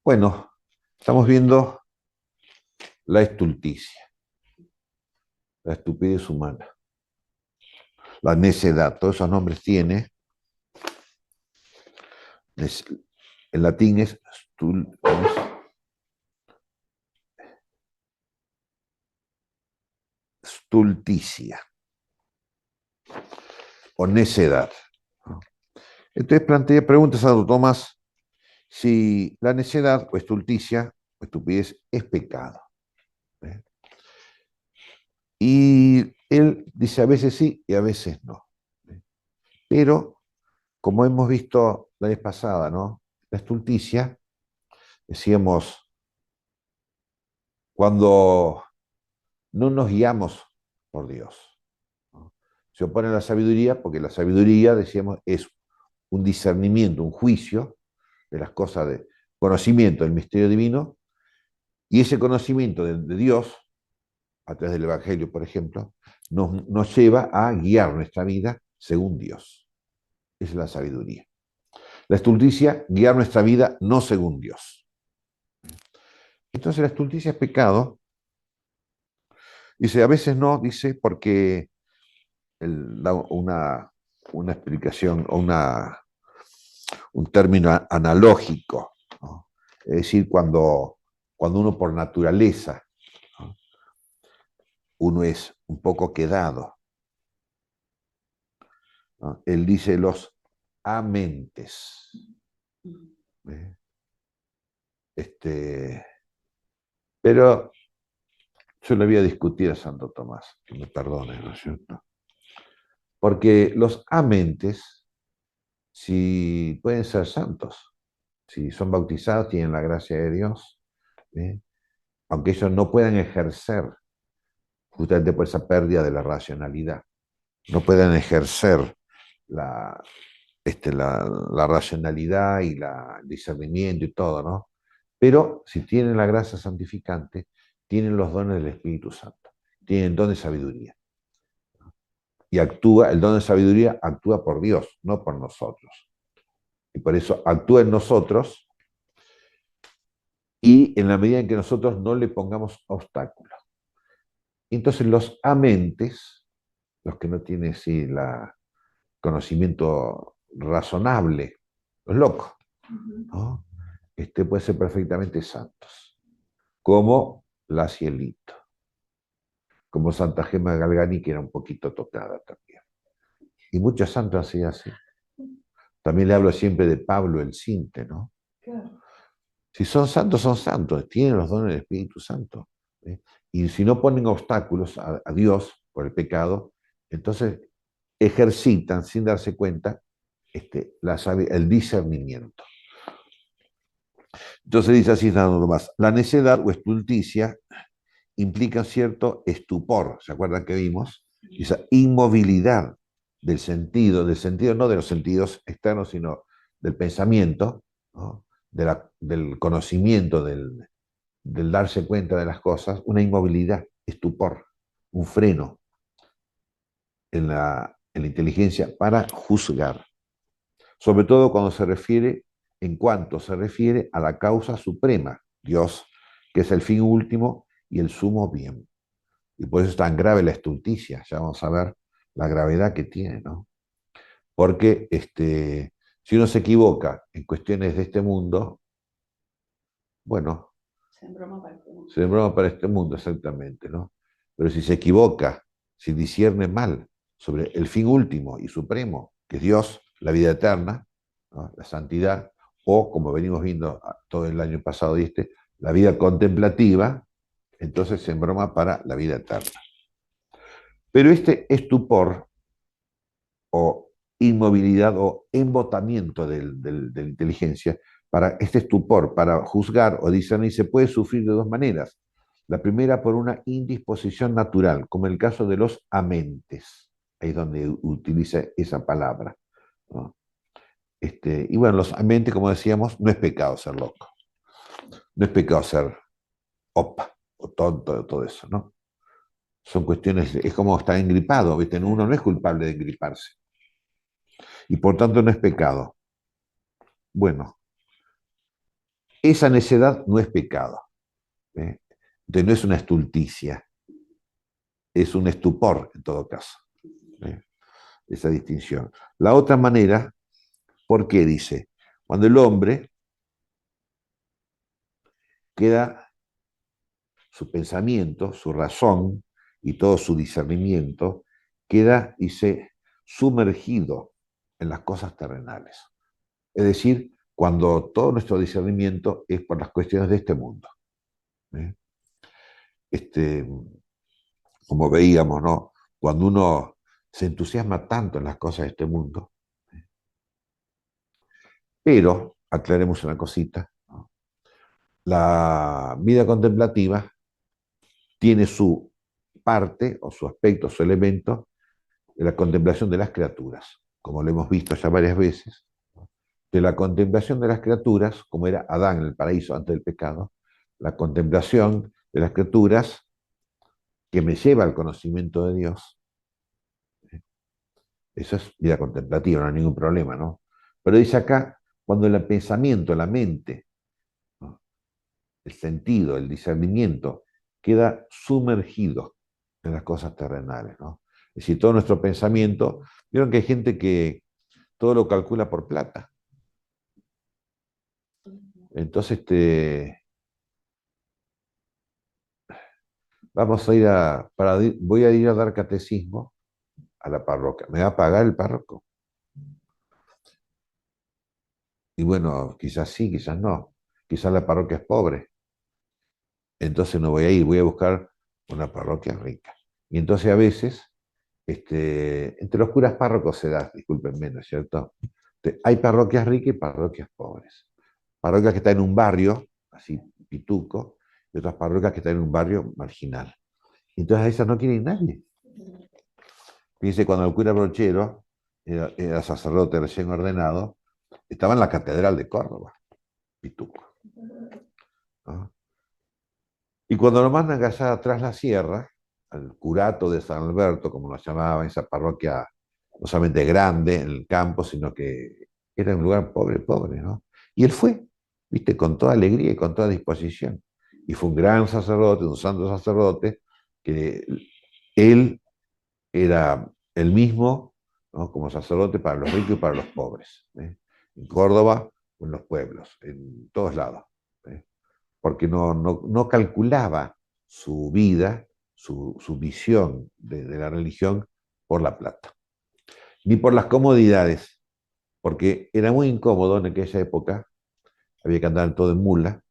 Bueno, estamos viendo la estulticia, la estupidez humana, la necedad, todos esos nombres tiene. En latín es stulticia o necedad. Entonces pregunta Santo Tomás si la necedad o estulticia o estupidez es pecado. ¿Eh? Y él dice a veces sí y a veces no. ¿Eh? Pero, como hemos visto la vez pasada, ¿no? La estulticia, decíamos, cuando no nos guiamos por Dios, ¿no? Se opone a la sabiduría porque la sabiduría, decíamos, es un discernimiento, un juicio de las cosas de conocimiento del misterio divino, y ese conocimiento de Dios, a través del Evangelio, por ejemplo, nos lleva a guiar nuestra vida según Dios. Esa es la sabiduría. La estulticia, guiar nuestra vida no según Dios. Entonces la estulticia es pecado. Dice, a veces no, dice, porque da una explicación o un término analógico, ¿no? Es decir, cuando uno por naturaleza, ¿no? Uno es un poco quedado, ¿no? Él dice los amentes. ¿Eh? Este, pero yo le voy a discutir a Santo Tomás, que me perdone, ¿no es cierto? Porque los amentes, si pueden ser santos, si son bautizados, tienen la gracia de Dios, ¿eh? Aunque ellos no puedan ejercer justamente por esa pérdida de la racionalidad, no puedan ejercer la, la racionalidad y el discernimiento y todo, ¿no? Pero si tienen la gracia santificante, tienen los dones del Espíritu Santo, tienen don de sabiduría. Y el don de sabiduría actúa por Dios, no por nosotros. Y por eso actúa en nosotros y en la medida en que nosotros no le pongamos obstáculos. Entonces los amentes, los que no tienen sí, la conocimiento razonable, los locos, ¿no? Pueden ser perfectamente santos, como la Cielito, como Santa Gema Galgani, que era un poquito tocada también. Y muchos santos han sido así. También le hablo siempre de Pablo el Cinte, ¿no? Claro. Si son santos, tienen los dones del Espíritu Santo. ¿Eh? Y si no ponen obstáculos a Dios por el pecado, entonces ejercitan sin darse cuenta el discernimiento. Entonces dice así nada más, la necedad o estulticia implica cierto estupor, ¿se acuerdan que vimos? Esa inmovilidad del sentido no de los sentidos externos, sino del pensamiento, ¿no? Del conocimiento, del darse cuenta de las cosas, una inmovilidad, estupor, un freno en la inteligencia para juzgar, sobre todo cuando en cuanto se refiere a la causa suprema, Dios, que es el fin último y el sumo bien. Y por eso es tan grave la estulticia, ya vamos a ver la gravedad que tiene, ¿no? Porque si uno se equivoca en cuestiones de este mundo, bueno, se embroma para este mundo. Se embroma para este mundo, exactamente, ¿no? Pero si se equivoca, si discierne mal sobre el fin último y supremo, que es Dios, la vida eterna, ¿no? La santidad, o como venimos viendo todo el año pasado y la vida contemplativa, entonces se embroma para la vida eterna. Pero este estupor o inmovilidad o embotamiento de la inteligencia, para este estupor, para juzgar o discernir, se puede sufrir de dos maneras. La primera por una indisposición natural, como en el caso de los amentes, ahí es donde utiliza esa palabra, ¿no? Y bueno, los amentes, como decíamos, no es pecado ser loco, no es pecado ser opa o tonto, todo eso, ¿no? Son cuestiones, es como estar engripado, ¿viste? Uno no es culpable de engriparse y por tanto no es pecado. Bueno, esa necedad no es pecado. ¿Eh? Entonces no es una estulticia, es un estupor en todo caso. ¿Eh? Esa distinción. La otra manera, ¿por qué dice? Cuando el hombre queda su pensamiento, su razón y todo su discernimiento queda, dice, sumergido en las cosas terrenales. Es decir, cuando todo nuestro discernimiento es por las cuestiones de este mundo. ¿Eh? Este, como veíamos, ¿no? Cuando uno se entusiasma tanto en las cosas de este mundo, pero, aclaremos una cosita, ¿no? La vida contemplativa tiene su parte o su aspecto, su elemento de la contemplación de las criaturas, como lo hemos visto ya varias veces, de la contemplación de las criaturas, como era Adán en el paraíso antes del pecado, la contemplación de las criaturas que me lleva al conocimiento de Dios. Eso es vida contemplativa, no hay ningún problema, ¿no? Pero dice acá, cuando el pensamiento, la mente, ¿no? El sentido, el discernimiento, queda sumergido en las cosas terrenales, ¿no? Es decir, todo nuestro pensamiento, vieron que hay gente que todo lo calcula por plata. Entonces, vamos a ir voy a ir a dar catecismo a la parroquia. ¿Me va a pagar el párroco? Y bueno, quizás sí, quizás no. Quizás la parroquia es pobre. Entonces no voy a ir, voy a buscar una parroquia rica. Y entonces a veces, entre los curas párrocos se da, discúlpenme, ¿no es cierto? Hay parroquias ricas y parroquias pobres. Parroquias que están en un barrio, así pituco, y otras parroquias que están en un barrio marginal. Entonces a esas no quiere ir nadie. Fíjense, cuando el cura Brochero era sacerdote recién ordenado, estaba en la catedral de Córdoba, pituco, ¿no? Y cuando lo mandan allá atrás la sierra, al curato de San Alberto, como lo llamaba, esa parroquia no solamente grande en el campo, sino que era un lugar pobre, pobre, ¿no? Y él fue, viste, con toda alegría y con toda disposición. Y fue un gran sacerdote, un santo sacerdote, que él era el mismo, ¿no? Como sacerdote para los ricos y para los pobres, ¿eh? En Córdoba o en los pueblos, en todos lados. ¿Eh? Porque no calculaba su vida, su visión de la religión por la plata, ni por las comodidades, porque era muy incómodo en aquella época, había que andar todo en mula,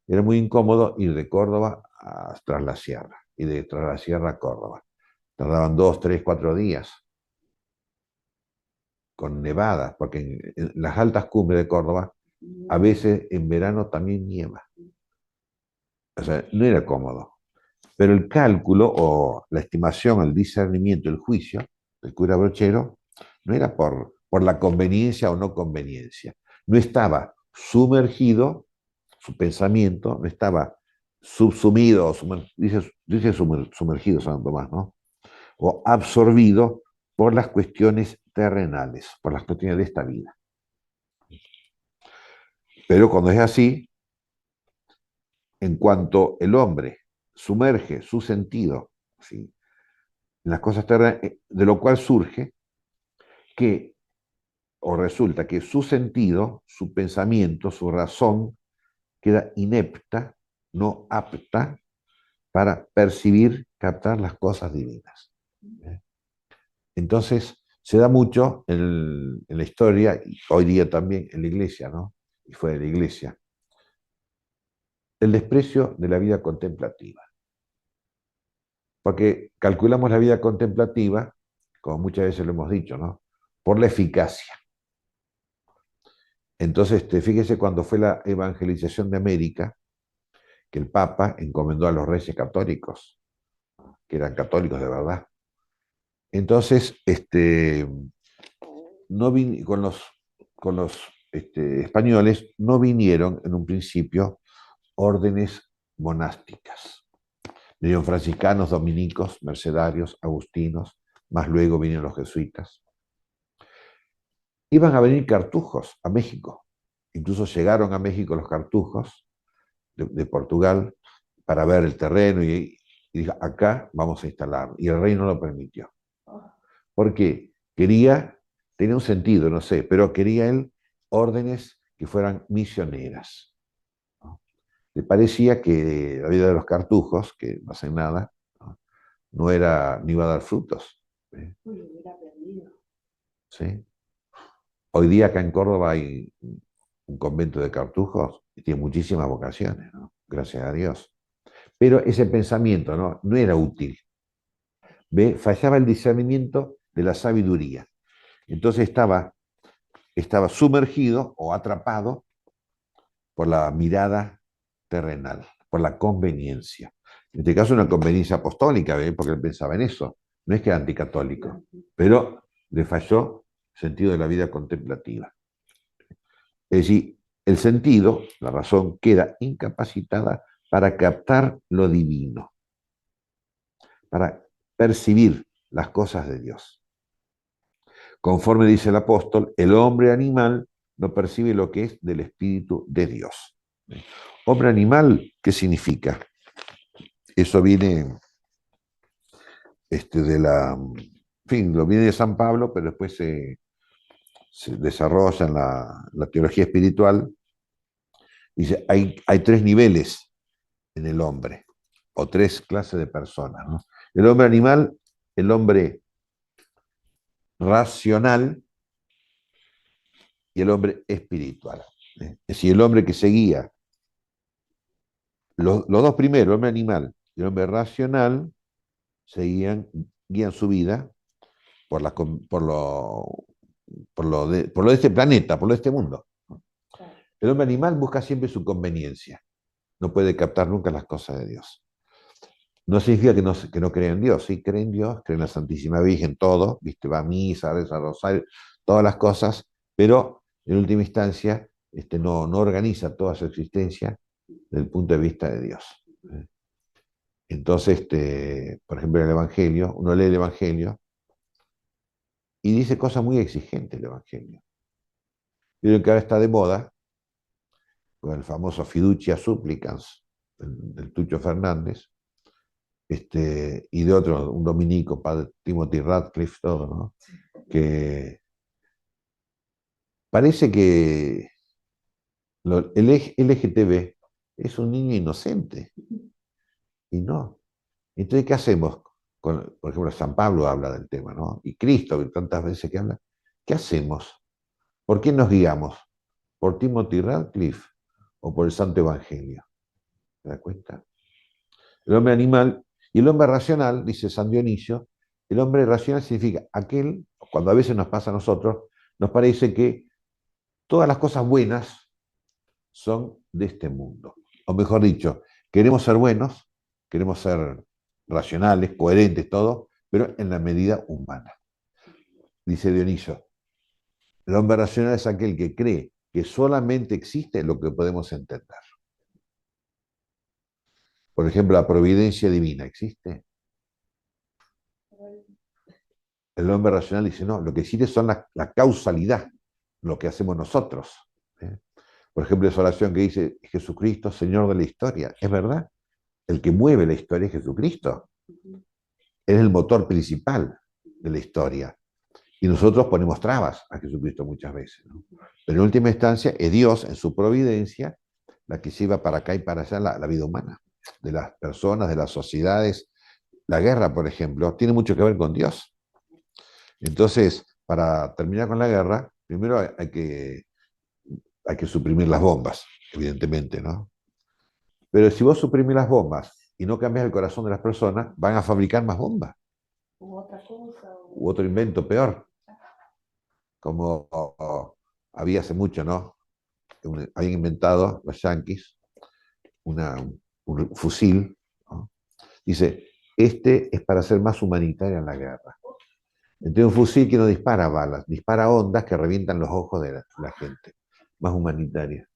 era muy incómodo ir de Córdoba a tras la sierra, y de tras la sierra a Córdoba. Tardaban 2, 3, 4 días, con nevadas, porque en las altas cumbres de Córdoba, a veces en verano también nieva. O sea, no era cómodo. Pero el cálculo o la estimación, el discernimiento, el juicio del cura Brochero no era por la conveniencia o no conveniencia. No estaba sumergido, su pensamiento no estaba subsumido, dice sumergido San Tomás, ¿no? O absorbido por las cuestiones terrenales, por las cuestiones de esta vida. Pero cuando es así, en cuanto el hombre sumerge su sentido, ¿sí?, en las cosas terrenales, de lo cual surge que, o resulta que su sentido, su pensamiento, su razón queda inepta, no apta para percibir, captar las cosas divinas. Entonces, se da mucho en la historia, y hoy día también en la iglesia, ¿no? Y fuera de la iglesia, el desprecio de la vida contemplativa. Porque calculamos la vida contemplativa, como muchas veces lo hemos dicho, ¿no? Por la eficacia. Entonces, fíjese cuando fue la evangelización de América, que el Papa encomendó a los reyes católicos, que eran católicos de verdad. Entonces, no con los españoles no vinieron en un principio órdenes monásticas. Vinieron franciscanos, dominicos, mercedarios, agustinos, más luego vinieron los jesuitas. Iban a venir cartujos a México, Incluso llegaron a México los cartujos de Portugal para ver el terreno y dijo, acá vamos a instalar. Y el rey no lo permitió. Porque tenía un sentido, no sé, pero quería él órdenes que fueran misioneras. ¿No? Le parecía que la vida de los cartujos, que no hacen nada, ¿no? No era, ni iba a dar frutos. ¿Sí? ¿Sí? Hoy día acá en Córdoba hay un convento de cartujos y tiene muchísimas vocaciones, ¿no? Gracias a Dios. Pero ese pensamiento no era útil. ¿Ve? Fallaba el discernimiento de la sabiduría. Entonces estaba sumergido o atrapado por la mirada terrenal, por la conveniencia. En este caso una conveniencia apostólica, ¿ve? Porque él pensaba en eso. No es que era anticatólico, pero le falló el sentido de la vida contemplativa. Es decir, el sentido, la razón, queda incapacitada para captar lo divino, para percibir las cosas de Dios. Conforme dice el apóstol, el hombre animal no percibe lo que es del Espíritu de Dios. Hombre animal, ¿qué significa? Eso viene de en fin, lo viene de San Pablo, pero después se desarrolla en la teología espiritual. Dice, hay tres niveles en el hombre, o tres clases de personas, ¿no? El hombre animal, el hombre racional y el hombre espiritual. Es decir, el hombre que seguía los dos primeros, el hombre animal y el hombre racional, guían su vida por, la, por lo de este planeta, por lo de este mundo. El hombre animal busca siempre su conveniencia, no puede captar nunca las cosas de Dios. No significa que no crea en Dios, sí cree en Dios, cree en la Santísima Virgen, todo, ¿viste? Va a misa, reza rosario, todas las cosas, pero en última instancia no organiza toda su existencia desde el punto de vista de Dios. Entonces, por ejemplo, en el Evangelio, uno lee el Evangelio y dice cosas muy exigentes el Evangelio. Creo que ahora está de moda, con el famoso Fiducia Supplicans, del Tucho Fernández, y de otro, un dominico, padre Timothy Radcliffe, todo, ¿no? Que parece que el LGTB es un niño inocente, y no. Entonces, ¿qué hacemos? Por ejemplo, San Pablo habla del tema, ¿no? Y Cristo, tantas veces que habla. ¿Qué hacemos? ¿Por qué nos guiamos? ¿Por Timothy Radcliffe o por el Santo Evangelio? ¿Te das cuenta? El hombre animal y el hombre racional, dice San Dionisio, el hombre racional significa aquel, cuando a veces nos pasa a nosotros, nos parece que todas las cosas buenas son de este mundo. O mejor dicho, queremos ser buenos, queremos ser racionales, coherentes, todo, pero en la medida humana. Dice Dionisio, el hombre racional es aquel que cree que solamente existe lo que podemos entender. Por ejemplo, la providencia divina, ¿existe? El hombre racional dice, no, lo que existe son la causalidad, lo que hacemos nosotros. ¿Eh? Por ejemplo, esa oración que dice Jesucristo, Señor de la historia. ¿Es verdad? El que mueve la historia es Jesucristo. Él es el motor principal de la historia. Y nosotros ponemos trabas a Jesucristo muchas veces, ¿no? Pero en última instancia es Dios en su providencia la que lleva para acá y para allá la vida humana, de las personas, de las sociedades. La guerra, por ejemplo, tiene mucho que ver con Dios. Entonces, para terminar con la guerra, primero hay que suprimir las bombas, evidentemente, ¿no? Pero si vos suprimís las bombas y no cambias el corazón de las personas, van a fabricar más bombas. U otra cosa. U otro invento peor. Como había hace mucho, ¿no? Habían inventado los yanquis un fusil, ¿no? Dice, este es para ser más humanitaria en la guerra. Entonces un fusil que no dispara balas, dispara ondas que revientan los ojos de la gente, más humanitaria.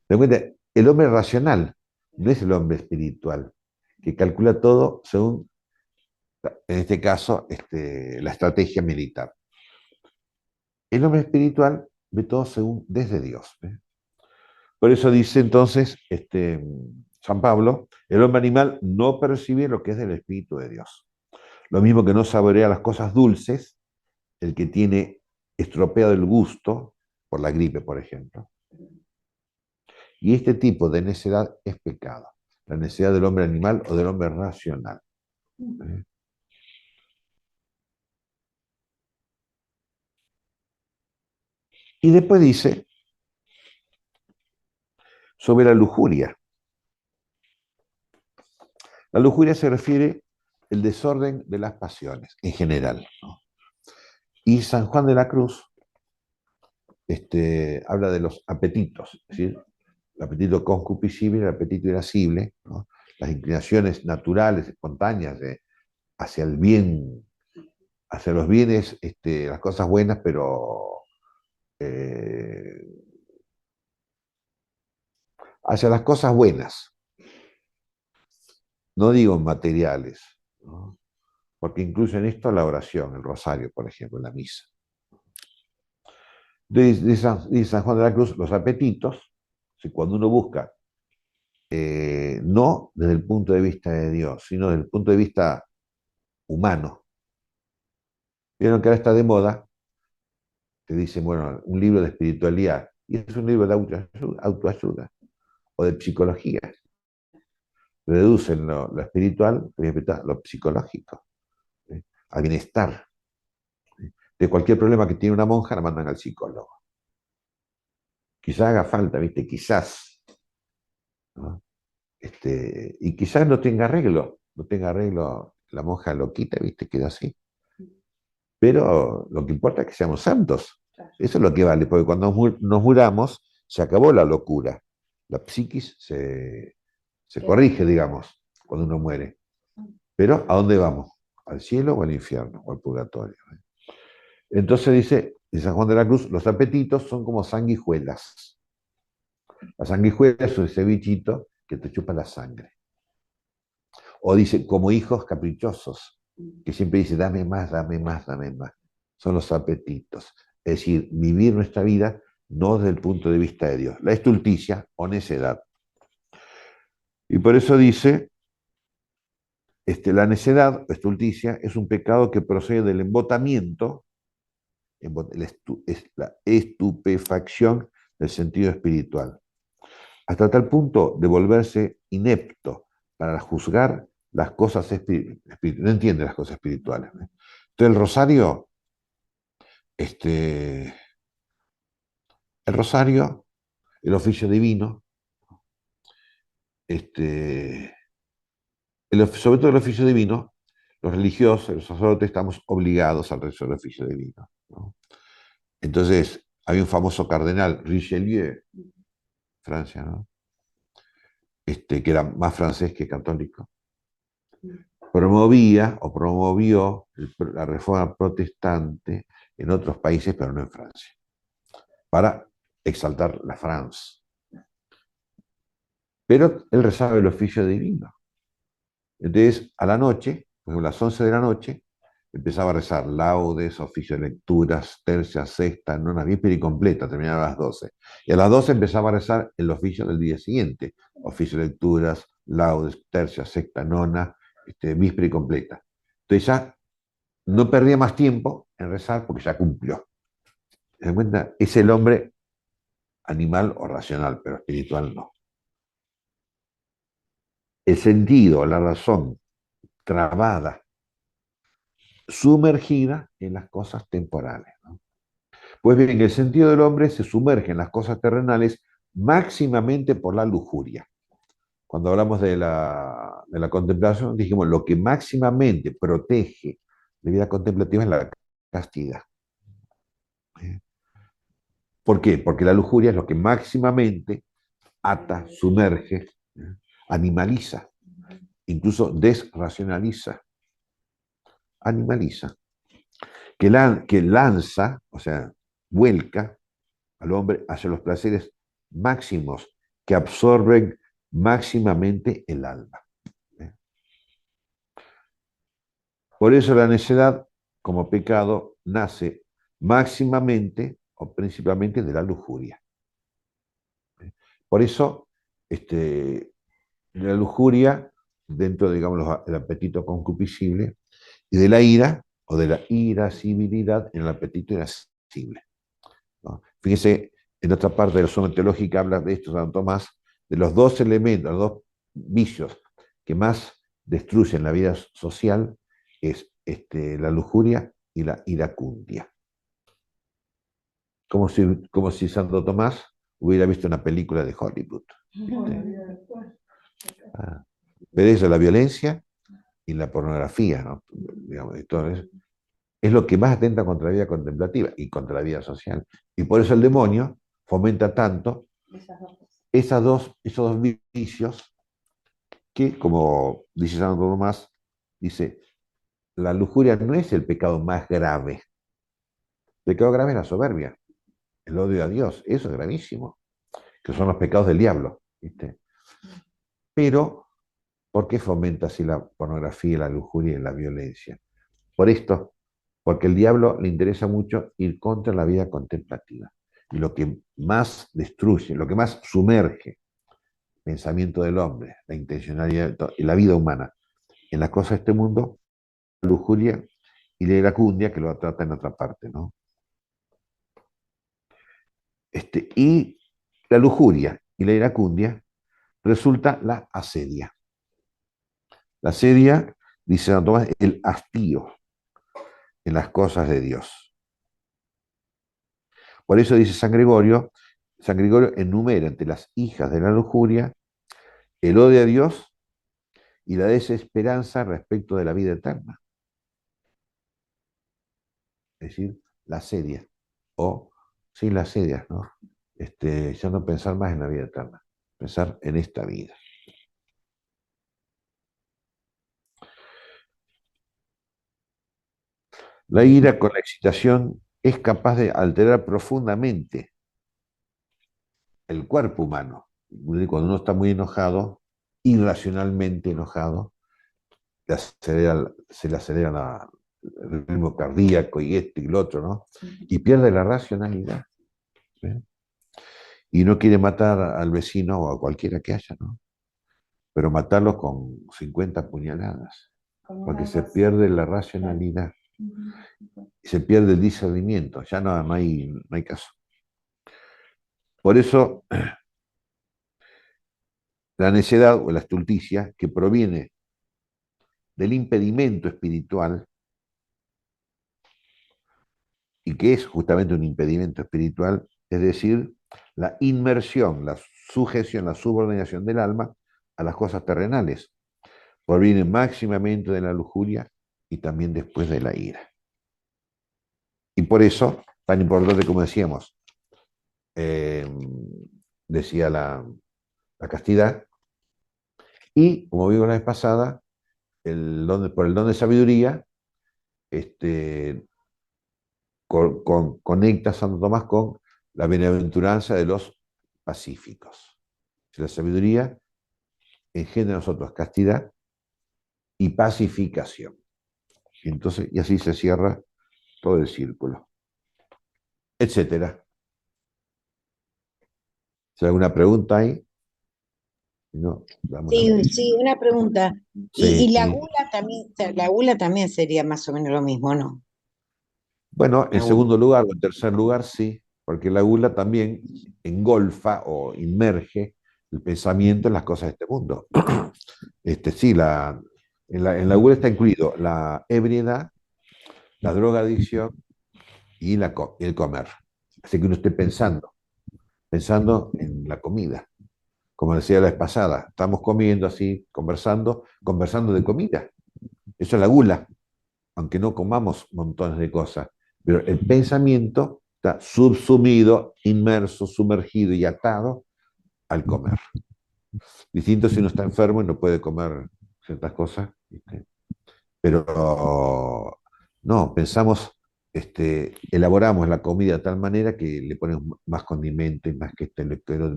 El hombre racional no es el hombre espiritual, que calcula todo según, en este caso, la estrategia militar. El hombre espiritual ve todo según desde Dios. Por eso dice entonces San Pablo, el hombre animal no percibe lo que es del Espíritu de Dios. Lo mismo que no saborea las cosas dulces, el que tiene estropeado el gusto por la gripe, por ejemplo. Y este tipo de necedad es pecado, la necedad del hombre animal o del hombre racional. ¿Eh? Y después dice sobre la lujuria. La lujuria se refiere al desorden de las pasiones en general, ¿no? Y San Juan de la Cruz habla de los apetitos, es decir, el apetito concupiscible, el apetito irascible, ¿no? Las inclinaciones naturales, espontáneas hacia el bien, hacia los bienes, las cosas buenas, pero eh, hacia las cosas buenas, no digo materiales, ¿no? Porque incluye en esto la oración, el rosario, por ejemplo, la misa. Dice San Juan de la Cruz, los apetitos, si cuando uno busca, no desde el punto de vista de Dios, sino desde el punto de vista humano. Vieron que ahora está de moda, te dicen, bueno, un libro de espiritualidad, y es un libro de autoayuda o de psicología. Reducen lo espiritual, lo psicológico, ¿sí? Al bienestar. ¿Sí? De cualquier problema que tiene una monja, la mandan al psicólogo. Quizás haga falta, ¿viste? Quizás, ¿no? Y quizás no tenga arreglo, la monja lo quita, ¿viste? Queda así. Pero lo que importa es que seamos santos. Eso es lo que vale, porque cuando nos muramos, se acabó la locura. La psiquis se corrige, digamos, cuando uno muere. Pero ¿a dónde vamos? ¿Al cielo o al infierno o al purgatorio? Entonces dice San Juan de la Cruz, los apetitos son como sanguijuelas. La sanguijuela es ese bichito que te chupa la sangre. O dice, como hijos caprichosos, que siempre dice, dame más, dame más, dame más. Son los apetitos. Es decir, vivir nuestra vida no desde el punto de vista de Dios. La estulticia o necedad. Y por eso dice, la necedad, la estulticia, es un pecado que procede del embotamiento, es la estupefacción del sentido espiritual, hasta tal punto de volverse inepto para juzgar las cosas espirituales, no entiende las cosas espirituales. ¿Eh? Entonces este, el rosario, el oficio divino, este, sobre todo el oficio divino, los religiosos, los sacerdotes estamos obligados al rezo del oficio divino, ¿no? Entonces, había un famoso cardenal, Richelieu, Francia, ¿no? Que era más francés que católico, promovió la reforma protestante en otros países, pero no en Francia, para exaltar la France. Pero él rezaba el oficio divino. Entonces, a la noche, pues a las 11 de la noche, empezaba a rezar laudes, oficio de lecturas, tercia, sexta, nona, víspera y completa, terminaba a las 12. Y a las 12 empezaba a rezar el oficio del día siguiente, oficio de lecturas, laudes, tercia, sexta, nona, víspera y completa. Entonces ya no perdía más tiempo en rezar porque ya cumplió. ¿Se dan cuenta? Es el hombre animal o racional, pero espiritual no. El sentido, la razón, trabada, sumergida en las cosas temporales, ¿no? Pues bien, el sentido del hombre se sumerge en las cosas terrenales máximamente por la lujuria. Cuando hablamos de la contemplación, dijimos lo que máximamente protege la vida contemplativa es la castidad. ¿Por qué? Porque la lujuria es lo que máximamente ata, sumerge, animaliza, incluso desracionaliza, animaliza, que lanza, o sea, vuelca al hombre hacia los placeres máximos que absorben máximamente el alma. Por eso la necedad, como pecado, nace máximamente o principalmente de la lujuria. Por eso, la lujuria, dentro, digamos, del apetito concupiscible, y de la ira, o de la irascibilidad en el apetito irascible, ¿no? Fíjese, en otra parte de la Suma Teológica habla de esto Santo Tomás, de los dos elementos, los dos vicios que más destruyen la vida social, es la lujuria y la iracundia. Como si Santo Tomás hubiera visto una película de Hollywood. Ah, pero eso, la violencia y la pornografía, ¿no? Digamos, entonces, es lo que más atenta contra la vida contemplativa y contra la vida social. Y por eso el demonio fomenta tanto esos dos vicios que, como dice Santo Tomás, dice, la lujuria no es el pecado más grave. El pecado grave es la soberbia, el odio a Dios, eso es gravísimo, que son los pecados del diablo, ¿viste? Pero, ¿por qué fomenta así la pornografía, la lujuria y la violencia? Por esto, porque el diablo le interesa mucho ir contra la vida contemplativa. Y lo que más destruye, lo que más sumerge el pensamiento del hombre, la intencionalidad y la vida humana en las cosas de este mundo, la lujuria y la iracundia, que lo trata en otra parte, ¿no? Y la lujuria y la iracundia resulta la asedia. La asedia, dice Santo Tomás, el hastío en las cosas de Dios. Por eso dice San Gregorio enumera entre las hijas de la lujuria el odio a Dios y la desesperanza respecto de la vida eterna. Es decir, la asedia, o sin las asedias, ¿no? Ya no pensar más en la vida eterna, pensar en esta vida. La ira con la excitación es capaz de alterar profundamente el cuerpo humano. Cuando uno está muy enojado, irracionalmente enojado, se le acelera el ritmo cardíaco y esto y lo otro, ¿no? Y pierde la racionalidad. ¿Sí? Y no quiere matar al vecino o a cualquiera que haya, ¿no? Pero matarlos con 50 puñaladas, porque se pierde la racionalidad, se pierde el discernimiento, ya no hay caso. Por eso, la necedad o la estulticia, que proviene del impedimento espiritual, y que es justamente un impedimento espiritual, es decir, la inmersión, la sujeción, la subordinación del alma a las cosas terrenales, proviene máximamente de la lujuria y también después de la ira. Y por eso, tan importante como decíamos, eh, decía la castidad, y como vimos la vez pasada, por el don de sabiduría, este, conecta Santo Tomás con la bienaventuranza de los pacíficos. La sabiduría engendra en nosotros castidad y pacificación. Y así se cierra todo el círculo, etcétera. Si hay alguna pregunta ahí, no, vamos a Sí, ver. sí, una pregunta. Y la Sí. gula también, la gula también sería más o menos lo mismo, ¿no? Bueno, en La gula. segundo lugar o en tercer lugar, sí, porque la gula también engolfa o inmerge el pensamiento en las cosas de este mundo. Sí, en la gula está incluido la ebriedad, la drogadicción y el comer. Así que uno esté pensando en la comida. Como decía la vez pasada, estamos comiendo así, conversando de comida. Eso es la gula, aunque no comamos montones de cosas. Pero el pensamiento está subsumido, inmerso, sumergido y atado al comer. Distinto si uno está enfermo y no puede comer ciertas cosas, ¿viste? Pero no, elaboramos la comida de tal manera que le ponemos más condimento y más que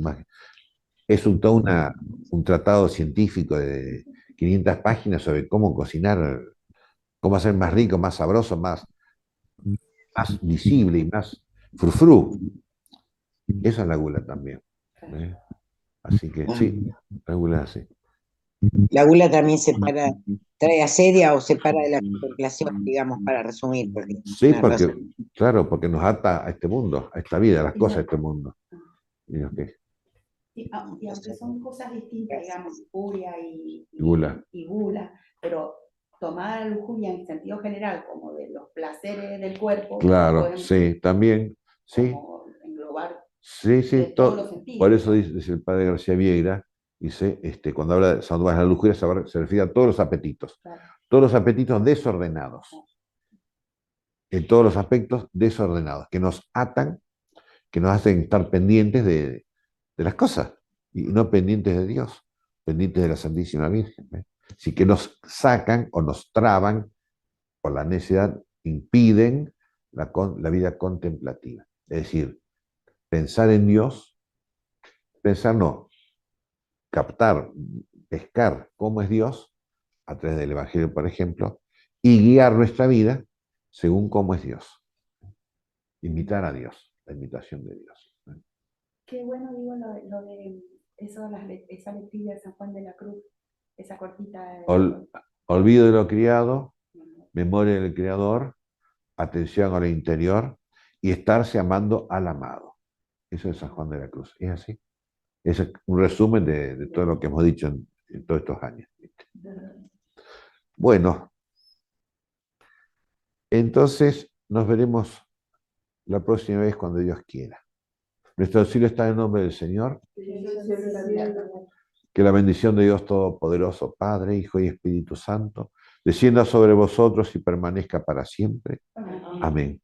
más. Es un tratado científico de 500 páginas sobre cómo cocinar, cómo hacer más rico, más sabroso, más visible y más frufru. Esa es la gula también. ¿Eh? Así que sí, la gula es así. La gula también trae asedia o separa de la contemplación, digamos, para resumir, porque Sí, tenés porque, razón. claro, porque nos ata a este mundo, a esta vida, a las Y cosas de no- este mundo. Y, ok, y aunque son cosas distintas, digamos, lujuria gula. y gula, pero tomar la lujuria en sentido general, como de los placeres del cuerpo, Claro, podemos sí, también, sí, como englobar sí, sí, de todos los sentidos. por eso dice el padre García Vieira, dice, cuando habla de cuando vas a la lujuria se refiere a todos los apetitos, Claro. todos los apetitos desordenados, en todos los aspectos desordenados, que nos atan, que nos hacen estar pendientes de las cosas, y no pendientes de Dios, pendientes de la Santísima Virgen. ¿Eh? Así que nos sacan o nos traban por la necesidad, impiden la vida contemplativa. Es decir, pensar en Dios, pensar no, captar, pescar cómo es Dios, a través del Evangelio, por ejemplo, y guiar nuestra vida según cómo es Dios. Imitar a Dios, la imitación de Dios. Qué bueno, digo, lo de eso, esa letrilla de San Juan de la Cruz, esa cortita. Olvido de lo criado, memoria del Creador, atención a lo interior y estarse amando al amado. Eso es San Juan de la Cruz. Es así. Es un resumen de todo lo que hemos dicho en todos estos años. Bueno, entonces nos veremos la próxima vez cuando Dios quiera. Nuestro auxilio está en el nombre del Señor. Que la bendición de Dios Todopoderoso, Padre, Hijo y Espíritu Santo, descienda sobre vosotros y permanezca para siempre. Amén.